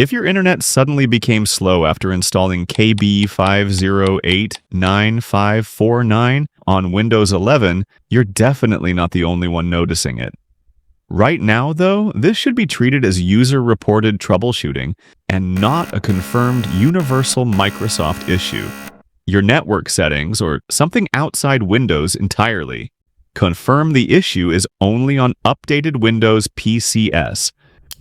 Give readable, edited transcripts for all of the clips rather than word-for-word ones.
If your internet suddenly became slow after installing KB5089549 on Windows 11, you're definitely not the only one noticing it. Right now, though, this should be treated as user-reported troubleshooting and not a confirmed universal Microsoft issue. Your network settings or something outside Windows entirely. Confirm the issue is only on updated Windows PCS.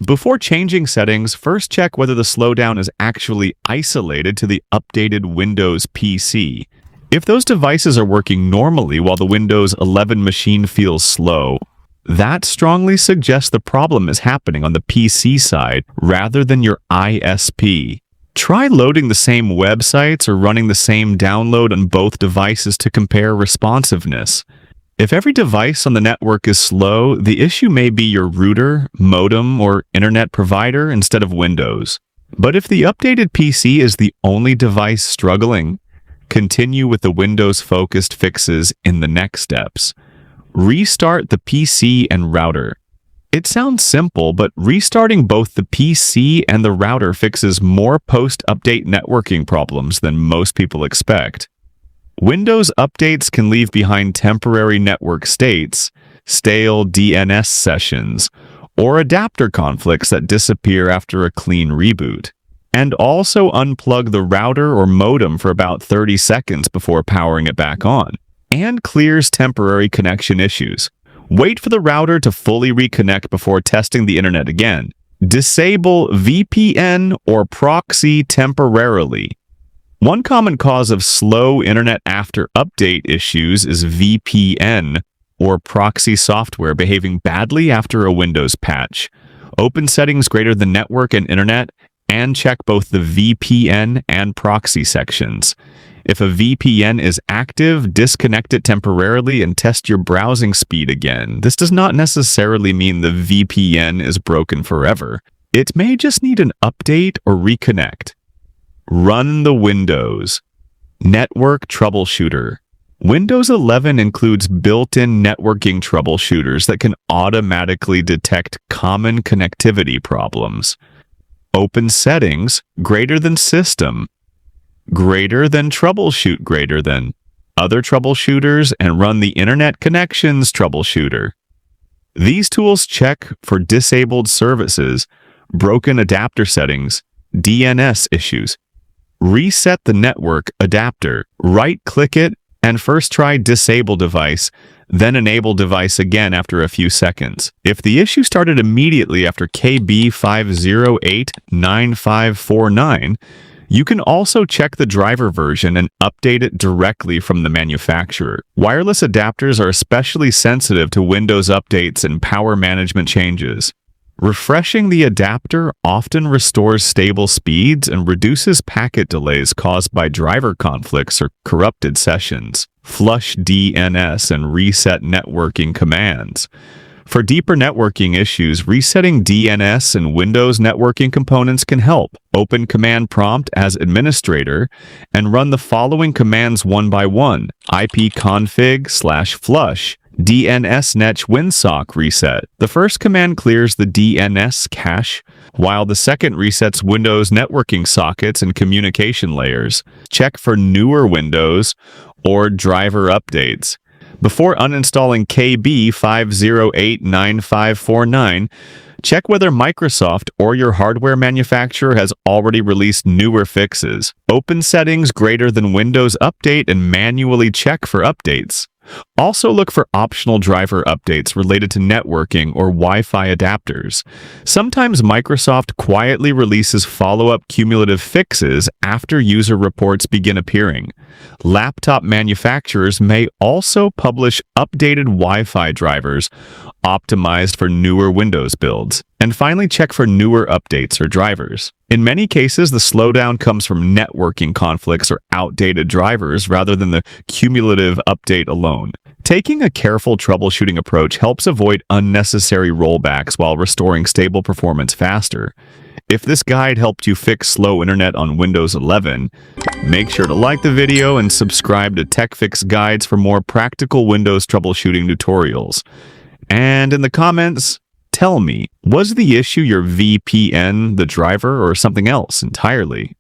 Before changing settings, first check whether the slowdown is actually isolated to the updated Windows PC. If those devices are working normally while the Windows 11 machine feels slow, that strongly suggests the problem is happening on the PC side rather than your ISP. Try loading the same websites or running the same download on both devices to compare responsiveness. If every device on the network is slow, the issue may be your router, modem, or internet provider instead of Windows. But if the updated PC is the only device struggling, continue with the Windows-focused fixes in the next steps. Restart the PC and router. It sounds simple, but restarting both the PC and the router fixes more post-update networking problems than most people expect. Windows updates can leave behind temporary network states, stale DNS sessions, or adapter conflicts that disappear after a clean reboot. And also unplug the router or modem for about 30 seconds before powering it back on, and clears temporary connection issues. Wait for the router to fully reconnect before testing the internet again. Disable VPN or proxy temporarily. One common cause of slow internet after update issues is VPN, or proxy software behaving badly after a Windows patch. Open settings greater than network and internet, and check both the VPN and proxy sections. If a VPN is active, disconnect it temporarily and test your browsing speed again. This does not necessarily mean the VPN is broken forever. It may just need an update or reconnect. Run the Windows. Network troubleshooter. Windows 11 includes built-in networking troubleshooters that can automatically detect common connectivity problems. Open settings greater than system, greater than troubleshoot greater than other troubleshooters, and run the internet connections troubleshooter. These tools check for disabled services, broken adapter settings, DNS issues. Reset the network adapter, right-click it, and first try Disable Device, then Enable Device again after a few seconds. If the issue started immediately after KB5089549, you can also check the driver version and update it directly from the manufacturer. Wireless adapters are especially sensitive to Windows updates and power management changes. Refreshing the adapter often restores stable speeds and reduces packet delays caused by driver conflicts or corrupted sessions. Flush DNS and reset networking commands. For deeper networking issues, resetting DNS and Windows networking components can help. Open Command Prompt as administrator and run the following commands one by one. ipconfig/flush. DNSNetch Winsock reset. The first command clears the DNS cache, while the second resets Windows networking sockets and communication layers. Check for newer Windows or driver updates. Before uninstalling KB5089549, check whether Microsoft or your hardware manufacturer has already released newer fixes. Open settings greater than Windows Update and manually check for updates. Also look for optional driver updates related to networking or Wi-Fi adapters. Sometimes Microsoft quietly releases follow-up cumulative fixes after user reports begin appearing. Laptop manufacturers may also publish updated Wi-Fi drivers optimized for newer Windows builds. And finally, check for newer updates or drivers. In many cases, the slowdown comes from networking conflicts or outdated drivers rather than the cumulative update alone. Taking a careful troubleshooting approach helps avoid unnecessary rollbacks while restoring stable performance faster. If this guide helped you fix slow internet on Windows 11, make sure to like the video and subscribe to TechFix guides for more practical Windows troubleshooting tutorials. And in the comments, Tell me, was the issue your VPN, the driver, or something else entirely?